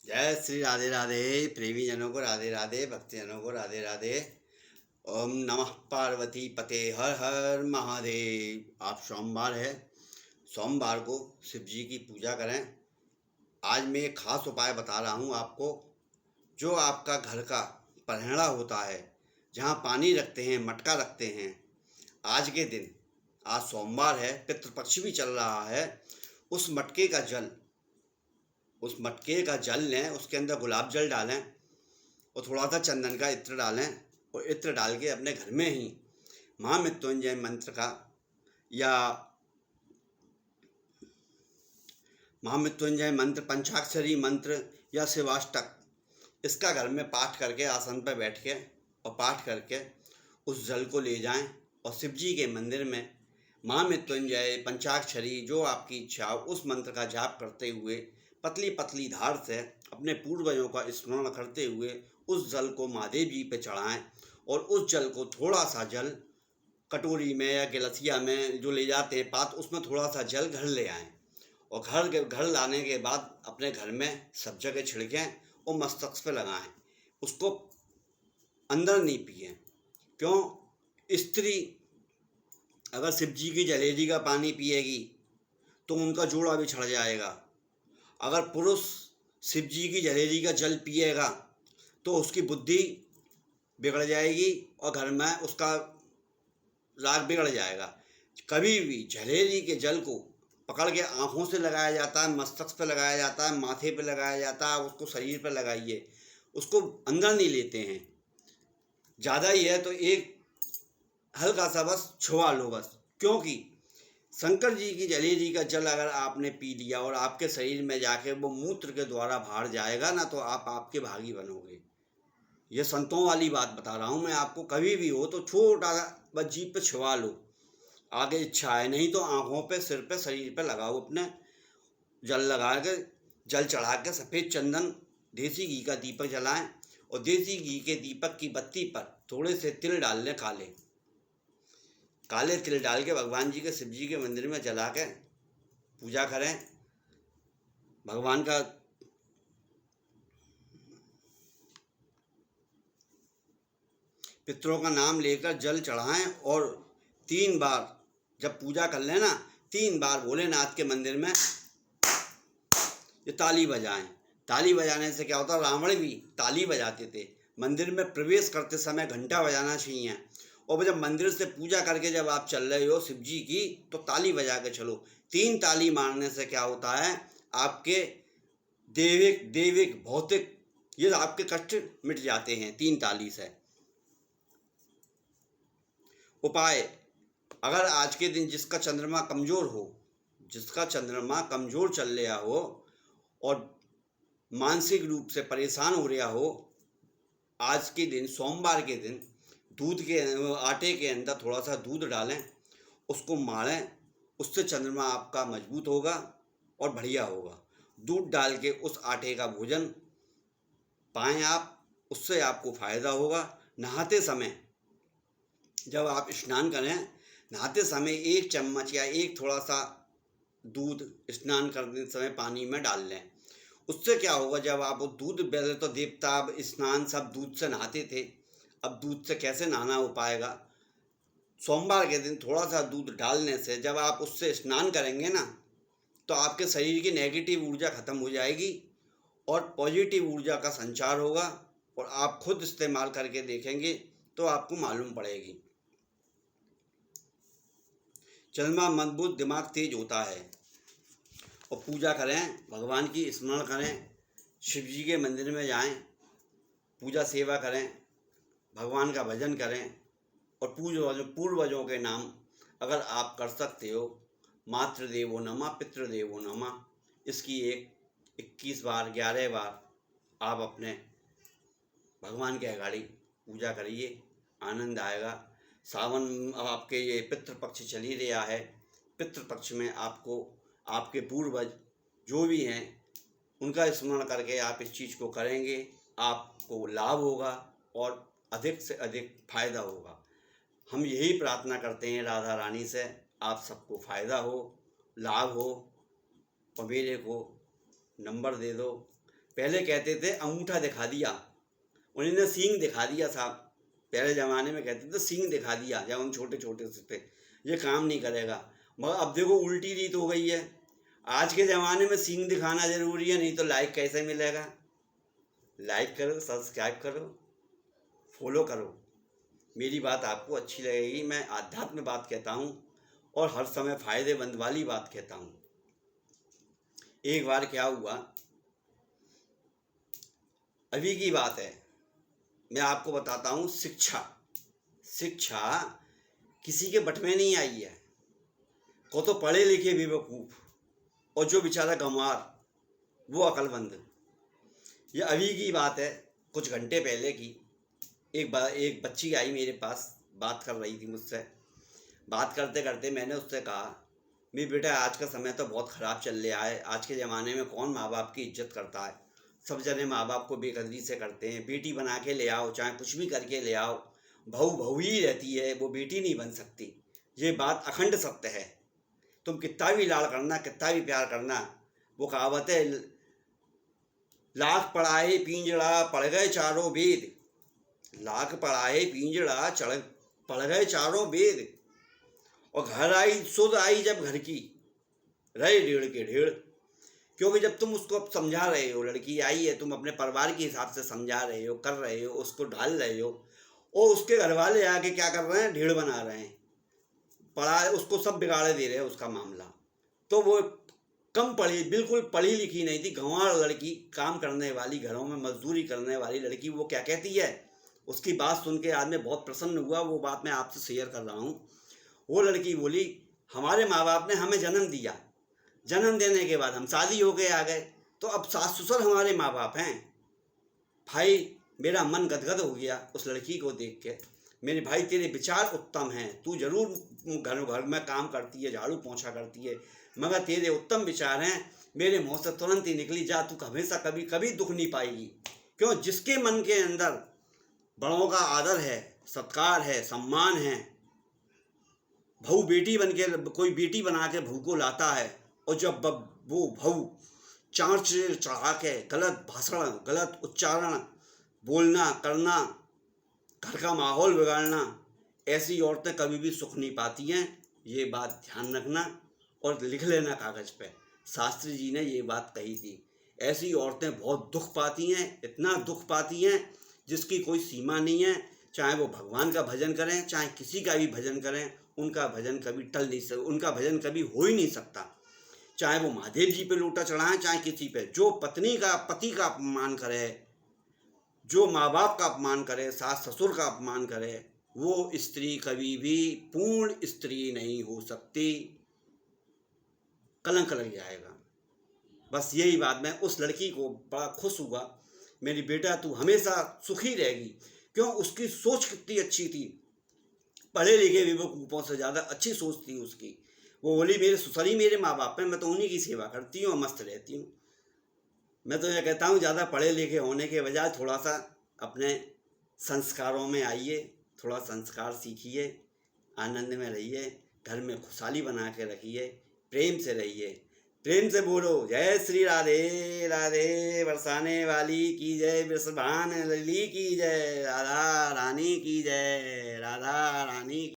जय श्री राधे राधे। प्रेमी जनों को राधे राधे, भक्ति जनों को राधे राधे। ओम नमः पार्वती पते, हर हर महादेव। आप सोमवार है, सोमवार को शिव जी की पूजा करें। आज मैं एक खास उपाय बता रहा हूँ आपको। जो आपका घर का पलहड़ा होता है, जहाँ पानी रखते हैं, मटका रखते हैं, आज के दिन, आज सोमवार है, पितृपक्ष भी चल रहा है, उस मटके का जल, उस मटके का जल लें, उसके अंदर गुलाब जल डालें और थोड़ा सा चंदन का इत्र डालें और इत्र डाल के अपने घर में ही महामृत्युंजय मंत्र का या महामृत्युंजय मंत्र, पंचाक्षरी मंत्र या शिवाष्टक, इसका घर में पाठ करके आसन पर बैठ के और पाठ करके उस जल को ले जाएं और शिव जी के मंदिर में महामृत्युंजय पंचाक्षरी जो आपकी इच्छा हो उस मंत्र का जाप करते हुए पतली पतली धार से अपने पूर्वजों का स्मरण करते हुए उस जल को महादेव जी पे चढ़ाएं और उस जल को थोड़ा सा जल कटोरी में या गिलसिया में जो ले जाते हैं पात, उसमें थोड़ा सा जल घर ले आएं और घर लाने के बाद अपने घर में सब जगह छिड़कें और मस्तक पे लगाएं। उसको अंदर नहीं पिए। क्यों? स्त्री अगर शिव जी की जलेबी का पानी पिएगी तो उनका जोड़ा भी छड़ जाएगा। अगर पुरुष शिव जी की जलेबी का जल पिएगा तो उसकी बुद्धि बिगड़ जाएगी और घर में उसका राग बिगड़ जाएगा। कभी भी जलेबी के जल को पकड़ के आँखों से लगाया जाता है, मस्तक पे लगाया जाता है, माथे पे लगाया जाता है, उसको शरीर पे लगाइए, उसको अंदर नहीं लेते हैं। ज़्यादा ही है तो एक हल्का सा बस छुआ लो बस। क्योंकि शंकर जी की जलेबी का जल अगर आपने पी लिया और आपके शरीर में जाके वो मूत्र के द्वारा बाहर जाएगा ना, तो आप आपके भागी बनोगे। ये संतों वाली बात बता रहा हूँ मैं आपको। कभी भी हो तो छोटा बस जीभ पे छुआ लो, आगे इच्छा है, नहीं तो आँखों पे, सिर पे, शरीर पे लगाओ। अपने जल लगा के, जल चढ़ा के सफ़ेद चंदन देसी घी का दीपक जलाएं और देसी घी के दीपक की बत्ती पर थोड़े से तिल डाल लें, काले काले तिल डाल के भगवान जी के, शिव जी के मंदिर में जला के पूजा करें। भगवान का पितरों का नाम लेकर जल चढ़ाएं और 3 बार जब पूजा कर लेना, 3 बार भोलेनाथ के मंदिर में ये ताली बजाएं। ताली बजाने से क्या होता है, रावण भी ताली बजाते थे। मंदिर में प्रवेश करते समय घंटा बजाना चाहिए। और जब मंदिर से पूजा करके जब आप चल रहे हो शिव जी की, तो ताली बजा के चलो। 3 ताली मारने से क्या होता है, आपके दैविक भौतिक ये आपके कष्ट मिट जाते हैं 3 ताली से। उपाय, अगर आज के दिन जिसका चंद्रमा कमज़ोर हो, जिसका चंद्रमा कमज़ोर चल रहा हो और मानसिक रूप से परेशान हो रहा हो, आज के दिन, सोमवार के दिन, दूध के आटे के अंदर थोड़ा सा दूध डालें, उसको मारें, उससे चंद्रमा आपका मजबूत होगा और बढ़िया होगा। दूध डाल के उस आटे का भोजन पाएँ आप, उससे आपको फ़ायदा होगा। नहाते समय जब आप स्नान करें, नहाते समय 1 चम्मच या एक थोड़ा सा दूध स्नान करते समय पानी में डाल लें। उससे क्या होगा, जब आप वो दूध, पहले तो देवता स्नान सब दूध से नहाते थे, अब दूध से कैसे नहाना हो पाएगा। सोमवार के दिन थोड़ा सा दूध डालने से जब आप उससे स्नान करेंगे ना, तो आपके शरीर की नेगेटिव ऊर्जा खत्म हो जाएगी और पॉजिटिव ऊर्जा का संचार होगा और आप खुद इस्तेमाल करके देखेंगे तो आपको मालूम पड़ेगी। चंद्रमा मजबूत, दिमाग तेज होता है। और पूजा करें, भगवान की स्मरण करें, शिव जी के मंदिर में जाएं, पूजा सेवा करें, भगवान का भजन करें और पूर्वजों के नाम अगर आप कर सकते हो, मातृदेवो नमः, पितृदेवो नमः, इसकी 21 बार, 11 बार आप अपने भगवान के अगाड़ी पूजा करिए, आनंद आएगा। सावन अब आपके ये पितृपक्ष चल ही रहा है। पितृपक्ष में आपको आपके पूर्वज जो भी हैं उनका स्मरण करके आप इस चीज़ को करेंगे, आपको लाभ होगा और अधिक से अधिक फ़ायदा होगा। हम यही प्रार्थना करते हैं राधा रानी से, आप सबको फ़ायदा हो, लाभ हो। और मेरे को नंबर दे दो पहले कहते थे अंगूठा दिखा दिया, उन्होंने सींग दिखा दिया साहब। पहले ज़माने में कहते थे सींग दिखा दिया जब हम छोटे छोटे से थे, ये काम नहीं करेगा। मगर अब देखो उल्टी रीत हो गई है। आज के ज़माने में सींग दिखाना ज़रूरी है, नहीं तो लाइक कैसे मिलेगा। लाइक करो, सब्सक्राइब करो, फॉलो करो। मेरी बात आपको अच्छी लगेगी। मैं आध्यात्म बात कहता हूँ और हर समय फ़ायदेमंद वाली बात कहता हूँ। एक बार क्या हुआ, अभी की बात है, मैं आपको बताता हूँ। शिक्षा किसी के बट में नहीं आई है। को तो पढ़े लिखे बेवकूफ़ और जो बेचारा गंवार वो अक्लमंद। ये अभी की बात है, कुछ घंटे पहले की। एक बच्ची आई मेरे पास, बात कर रही थी मुझसे। बात करते करते मैंने उससे कहा, मेरी बेटा आज का समय तो बहुत ख़राब चल रहा है। आज के ज़माने में कौन माँ बाप की इज्जत करता है, सब जने माँ बाप को बेकदरी से करते हैं। बेटी बना के ले आओ, चाहे कुछ भी करके ले आओ, बहू ही रहती है, वो बेटी नहीं बन सकती। ये बात अखंड सत्य है। तुम कितना भी लाड़ करना, कितना भी प्यार करना, वो कहावत है, लाख पढ़ाए पिंजड़ा पढ़ गए चारों वेद। लाख पढ़ाए पिंजड़ा पढ़ गए चारों वेद, और घर आई सुध आई जब घर की, रहे ढेड़ के ढेड़। क्योंकि जब तुम उसको समझा रहे हो, लड़की आई है, तुम अपने परिवार के हिसाब से समझा रहे हो, कर रहे हो, उसको ढाल रहे हो, और उसके घर वाले आके क्या कर रहे हैं, ढेड़ बना रहे हैं, पढ़ा उसको सब बिगाड़े दे रहे हैं उसका मामला। तो वो कम पढ़ी, बिल्कुल पढ़ी लिखी नहीं थी, गंवार लड़की, काम करने वाली, घरों में मजदूरी करने वाली लड़की। वो क्या कहती है, उसकी बात सुन के आज मैं बहुत प्रसन्न हुआ। वो बात मैं आपसे शेयर कर रहा हूँ। वो लड़की बोली, हमारे माँ बाप ने हमें जन्म दिया, जन्म देने के बाद हम शादी हो गए आ गए, तो अब सास ससुर हमारे माँ बाप हैं। भाई मेरा मन गदगद हो गया उस लड़की को देख के। मेरे भाई तेरे विचार उत्तम हैं, तू जरूर घर घर में काम करती है, झाड़ू पोंछा करती है, मगर तेरे उत्तम विचार हैं। मेरे मुँह से तुरंत ही निकली, जा तू हमेशा कभी कभी दुख नहीं पाएगी। क्यों, जिसके मन के अंदर बड़ों का आदर है, सत्कार है, सम्मान है, बहू बेटी बन के, कोई बेटी बना के बहू को लाता है, और जब वो बहू चाँच चढ़ा के गलत भाषण, गलत उच्चारण, बोलना करना, घर का माहौल बिगाड़ना, ऐसी औरतें कभी भी सुख नहीं पाती हैं। ये बात ध्यान रखना और लिख लेना कागज़ पे। शास्त्री जी ने ये बात कही थी। ऐसी औरतें बहुत दुख पाती हैं, इतना दुख पाती हैं जिसकी कोई सीमा नहीं है। चाहे वो भगवान का भजन करें, चाहे किसी का भी भजन करें, उनका भजन कभी टल नहीं सकता, उनका भजन कभी हो ही नहीं सकता। चाहे वो महादेव जी पे लोटा चढ़ाएं, चाहे किसी पे। जो पति का अपमान करे, जो माँ बाप का अपमान करे, सास ससुर का अपमान करे, वो स्त्री कभी भी पूर्ण स्त्री नहीं हो सकती, कलंक लग जाएगा। बस यही बात, मैं उस लड़की को बड़ा खुश हुआ। मेरी बेटा तू हमेशा सुखी रहेगी। क्यों, उसकी सोच कितनी अच्छी थी, पढ़े लिखे बेवकूफ़ों से ज़्यादा अच्छी सोच थी उसकी। वो बोली, मेरे ससुर ही मेरे माँ बाप हैं, मैं तो उन्हीं की सेवा करती हूँ और मस्त रहती हूँ। मैं तो ये कहता हूँ, ज़्यादा पढ़े लिखे होने के बजाय थोड़ा सा अपने संस्कारों में आइए, थोड़ा संस्कार सीखिए, आनंद में रहिए, घर में खुशहाली बना के रखिए, प्रेम से रहिए। प्रेम से बोलो, जय श्री राधे राधे, बरसाने वाली की जय, वृषभान लली की जय, राधा रानी की जय, राधा रानी।